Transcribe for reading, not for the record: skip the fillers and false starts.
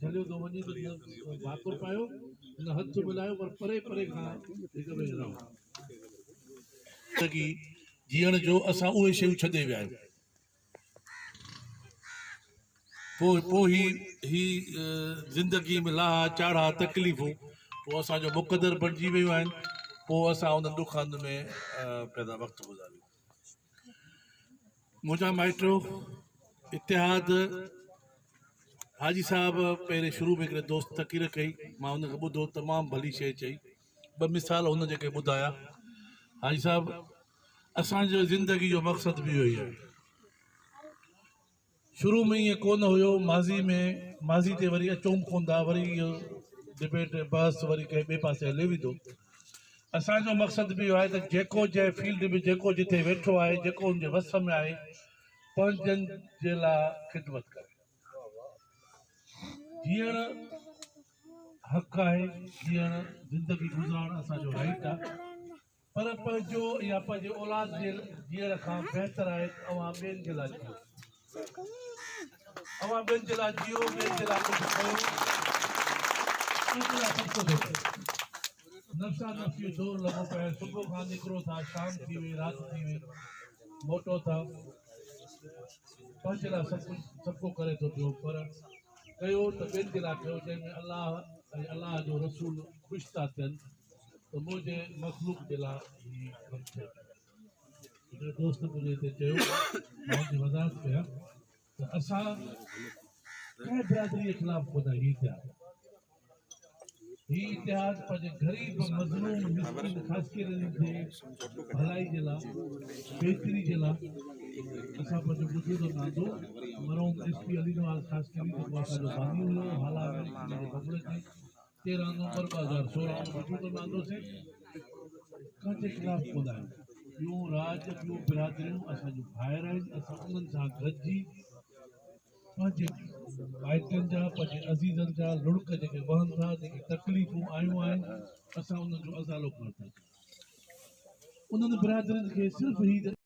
छलियो थो वञे त भाकुर पायो न हथ मिलायो पर परे परे खां हिक ॿिए खे रहो की जीअण जो असां उहे शयूं छॾे विया आहियूं पोइ ही ज़िंदगीअ में लाहा चाढ़ा तकलीफ़ूं पोइ असांजो मुक़दर बणिजी वियूं आहिनि पोइ असां उन दुखनि में पैदा वक़्तु गुज़ारियो मुंहिंजा माइटो इतिहाद हाजी साहब पहिरें शुरू में हिकिड़े दोस्त तक़रीर कई मां हुनखे ॿुधो तमामु भली शइ चई ॿ मिसाल हुन जेके ॿुधाया हाजी साहब असांजो ज़िंदगी जो मक़सदु बि इहो ई आहे शुरू में ईअं कोन हुयो माज़ी ते वरी अचूं कोन था वरी इहो डिबेट बहस वरी कंहिं ॿिए पासे हले बि थो असांजो मक़सदु बि इहो आहे त जेको जंहिं फील्ड में जेको जिथे वेठो आहे जेको हुनजे वस में आहे पंहिंजनि जे लाइ ख़िदमत करे जीअण हक़ आहे जीअण ज़िंदगी गुज़ारणु असांजो राइट आहे पर पंहिंजो या पंहिंजे औलाद जे जीअण खां बहितर आहे तव्हां ॿियनि जे लाइ जियो तव्हां ॿियनि जे लाइ जियो ॿियनि जे लाइ कुझु कयो नफ़्सा नफ़्सी दौर लॻो पियो आहे सुबुह खां निकिरो था शाम थी वई राति थी वई मोटो था पंहिंजे लाइ सभु को करे थो पियो पर कयो त ॿियनि जे लाइ कयो जंहिंमें अलाह ऐं अलाह जो रसूल ख़ुशि था थियनि त मुंहिंजे मख़लूक जे लाइ ही कमु थिए हिकिड़े दोस्त मुंहिंजे हिते चयो मां हुनजी वज़ाहत कयां त असां कंहिं बिरादरी जे ख़िलाफ़ु कोन ही इतिहाद पंहिंजे ग़रीब मज़लूम मिस्किन ख़ासकेरनि जे भलाई जे लाइ बहितरी जे लाइ असां पंहिंजो वजूद नांदो मरहूम SP अली नवाज़ ख़ासकेरी जेको असांजो बानी हुयो हालात बबड़े थी 13 नवंबर 2016 वजूद नांदोसीं कंहिंजे ख़िलाफ़ु कोन आहियूं ॿियूं राज ॿियूं बिरादरियूं असांजूं ॿाहिरि आहिनि असां उन्हनि सां गॾिजी पंहिंजे माइटनि जा पंहिंजे अज़ीज़नि जा लुड़क जेके वहनि था जेके तकलीफ़ूं आयूं आहिनि असां उन्हनि जो अज़ालो करणु था चाहियूं उन्हनि बिरादरियुनि खे सिर्फ़ु ही